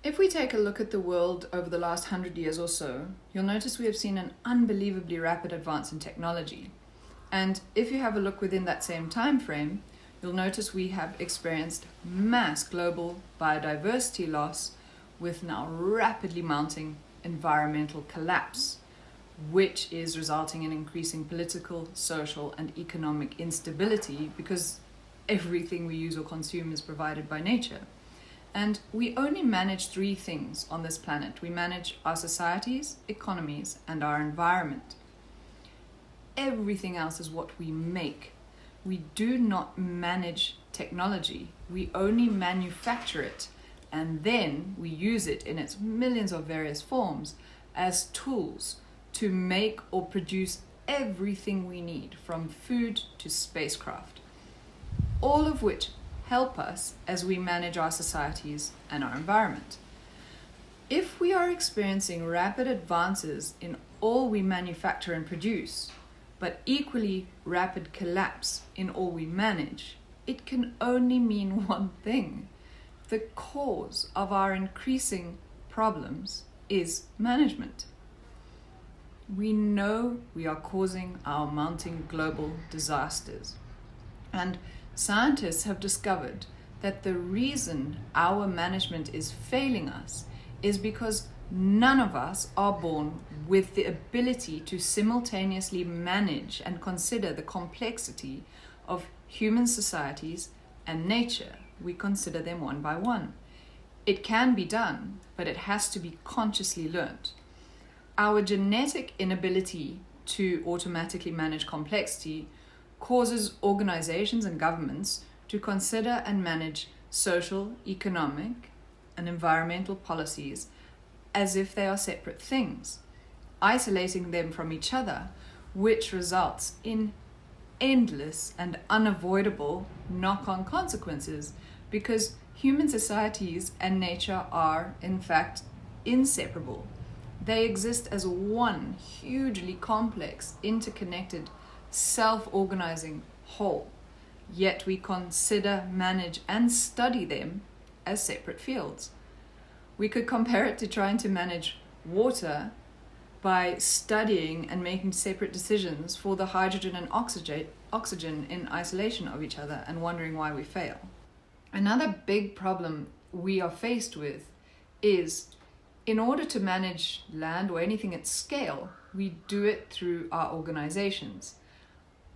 If we take a look at the world over the last 100 years or so, you'll notice we have seen an unbelievably rapid advance in technology. And if you have a look within that same time frame, you'll notice we have experienced mass global biodiversity loss with now rapidly mounting environmental collapse, which is resulting in increasing political, social, and economic instability because everything we use or consume is provided by nature. And we only manage three things on this planet. We manage our societies, economies, and our environment. Everything else is what we make. We do not manage technology. We only manufacture it, and then we use it in its millions of various forms as tools to make or produce everything we need, from food to spacecraft, all of which help us as we manage our societies and our environment. If we are experiencing rapid advances in all we manufacture and produce, but equally rapid collapse in all we manage, it can only mean one thing. The cause of our increasing problems is management. We know we are causing our mounting global disasters, and scientists have discovered that the reason our management is failing us is because none of us are born with the ability to simultaneously manage and consider the complexity of human societies and nature. We consider them one by one. It can be done, but it has to be consciously learned. Our genetic inability to automatically manage complexity causes organizations and governments to consider and manage social, economic, and environmental policies as if they are separate things, isolating them from each other, which results in endless and unavoidable knock-on consequences, because human societies and nature are, in fact, inseparable. They exist as one hugely complex, interconnected, self-organizing whole, yet we consider, manage, and study them as separate fields. We could compare it to trying to manage water by studying and making separate decisions for the hydrogen and oxygen in isolation of each other and wondering why we fail. Another big problem we are faced with is, in order to manage land or anything at scale, we do it through our organizations.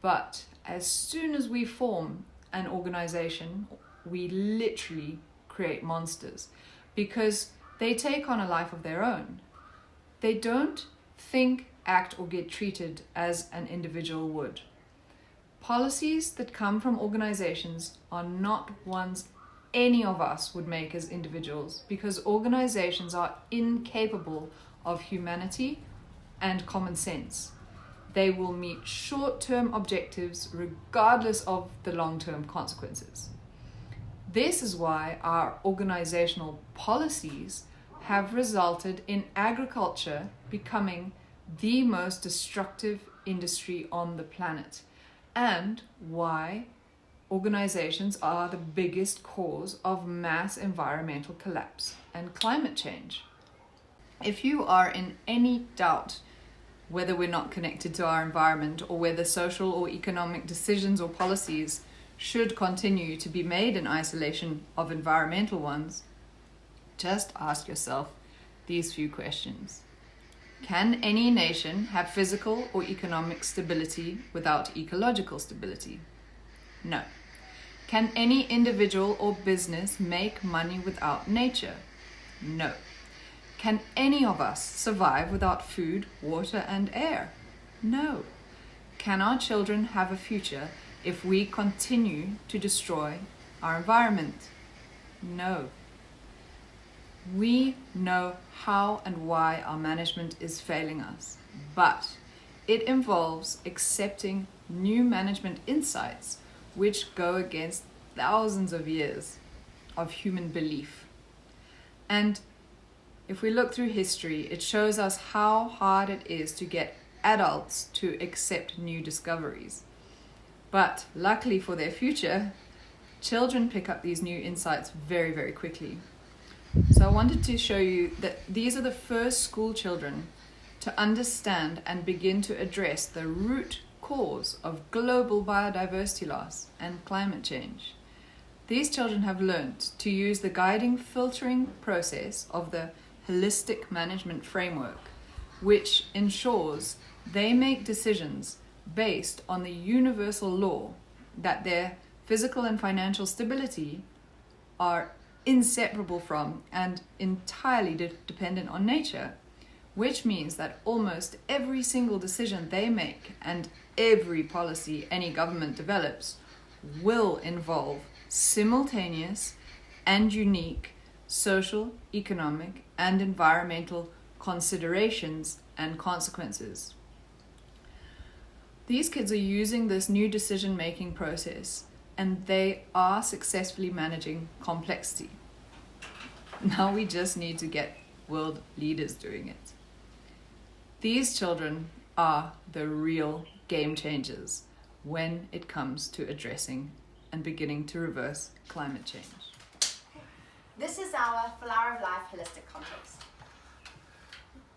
But as soon as we form an organization, we literally create monsters because they take on a life of their own. They don't think, act, or get treated as an individual would. Policies that come from organizations are not ones any of us would make as individuals, because organizations are incapable of humanity and common sense. They will meet short-term objectives regardless of the long-term consequences. This is why our organizational policies have resulted in agriculture becoming the most destructive industry on the planet, and why organizations are the biggest cause of mass environmental collapse and climate change. If you are in any doubt whether we're not connected to our environment, or whether social or economic decisions or policies should continue to be made in isolation of environmental ones, just ask yourself these few questions. Can any nation have physical or economic stability without ecological stability? No. Can any individual or business make money without nature? No. Can any of us survive without food, water, and air? No. Can our children have a future if we continue to destroy our environment? No. We know how and why our management is failing us, but it involves accepting new management insights which go against thousands of years of human belief. And if we look through history, it shows us how hard it is to get adults to accept new discoveries. But luckily for their future, children pick up these new insights very, very quickly. So I wanted to show you that these are the first school children to understand and begin to address the root cause of global biodiversity loss and climate change. These children have learnt to use the guiding filtering process of the holistic management framework, which ensures they make decisions based on the universal law that their physical and financial stability are inseparable from and entirely dependent on nature, which means that almost every single decision they make and every policy any government develops will involve simultaneous and unique social, economic, and environmental considerations and consequences. These kids are using this new decision-making process, and they are successfully managing complexity. Now we just need to get world leaders doing it. These children are the real game changers when it comes to addressing and beginning to reverse climate change. This is our Flower of Life holistic context.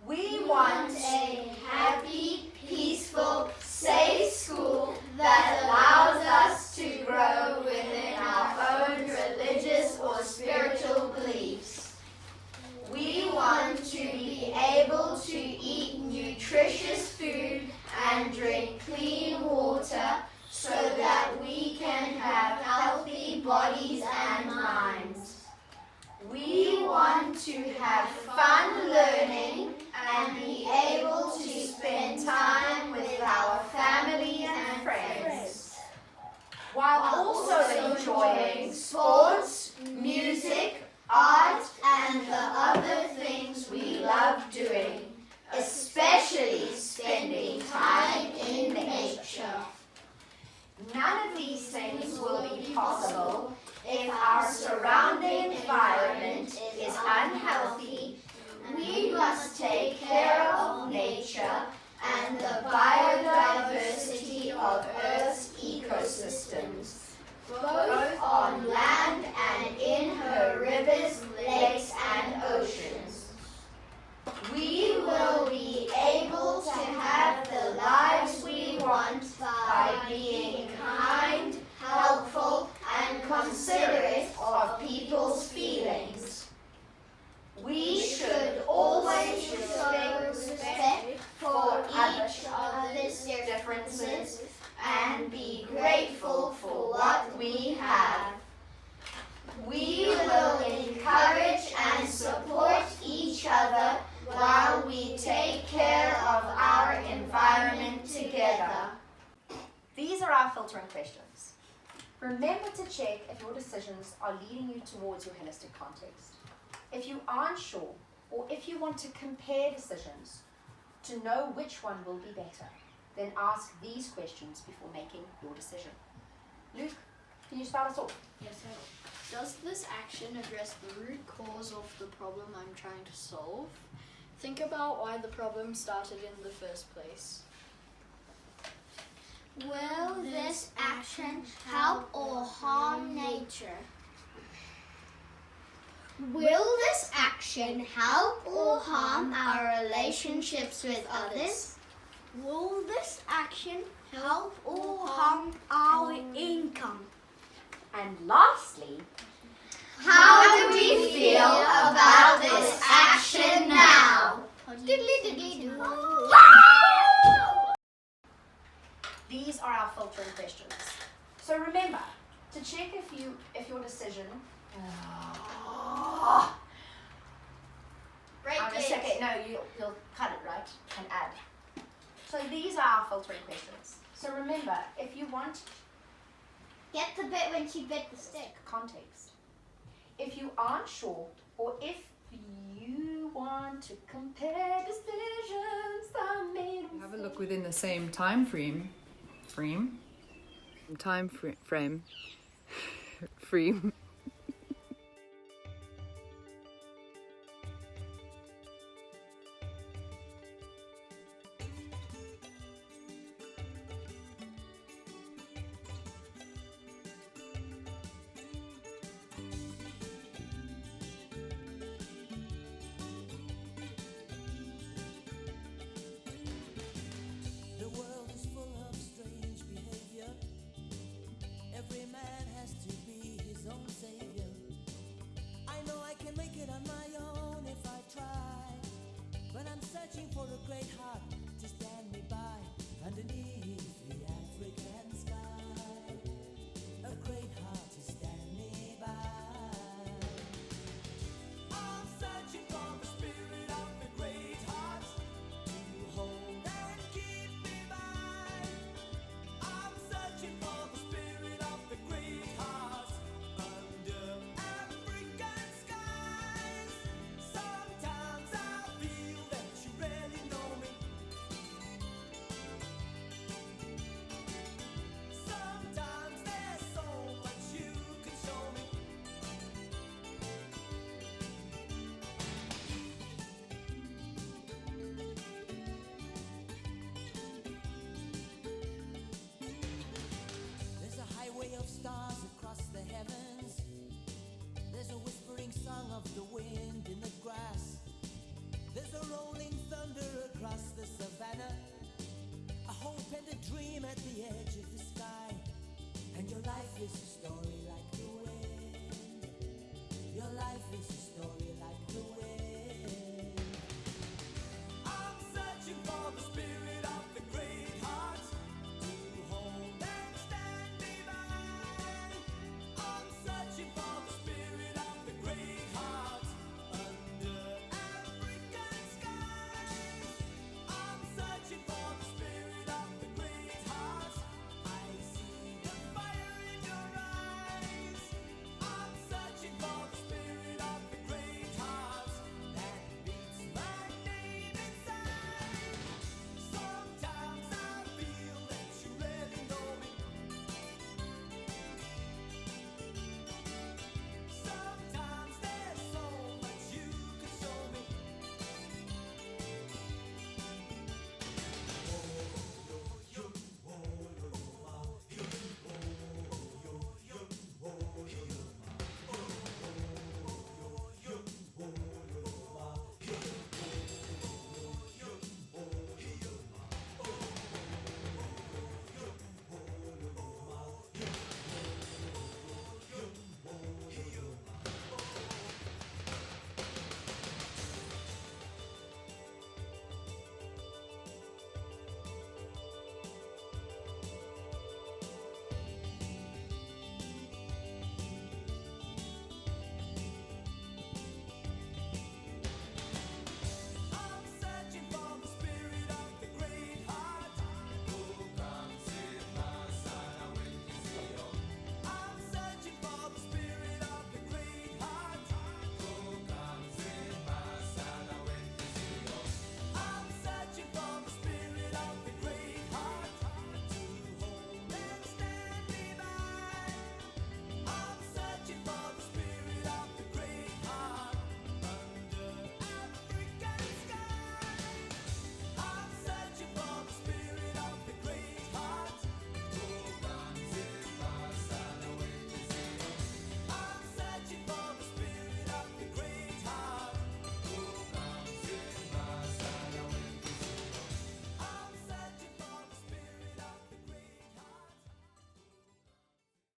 We want a happy, peaceful, safe school that allows us to grow within our own religious or spiritual beliefs. We want to be able to eat nutritious food and drink clean water so that we can have healthy bodies and minds. We want to have fun learning and be able to spend time with our family and friends, while also enjoying sports, music, art, and the other things we love doing, especially spending time in nature. None of these things will be possible if our surrounding environment is unhealthy. We must take care of nature and the biodiversity of Earth's ecosystems, both on land and in her rivers, lakes, and oceans. We will be able to have the lives we want by being kind, helpful, and considerate of people's feelings. We should always show respect for each other's differences and be grateful for what we have. We will encourage and support each other while we take care of our environment together. These are our filtering questions. Remember to check if your decisions are leading you towards your holistic context. If you aren't sure, or if you want to compare decisions to know which one will be better, then ask these questions before making your decision. Luke, can you start us off? Yes, I will. Does this action address the root cause of the problem I'm trying to solve? Think about why the problem started in the first place. Will this action help or harm nature? Will this action help or harm our relationships with others? Will this action help or harm our income? And lastly, How do we feel about this action now? these are our filtering questions. So remember to check if your decision. Break I'm a second. No, you'll cut it right and add. So these are our filtering questions. So remember, if you want Get the bit when she bit the stick. context, if you aren't sure, or if you want to compare decisions that made Have a look within the same time frame. There's a rolling thunder across the savannah, a hope and a dream at the edge of the sky, and your life is a story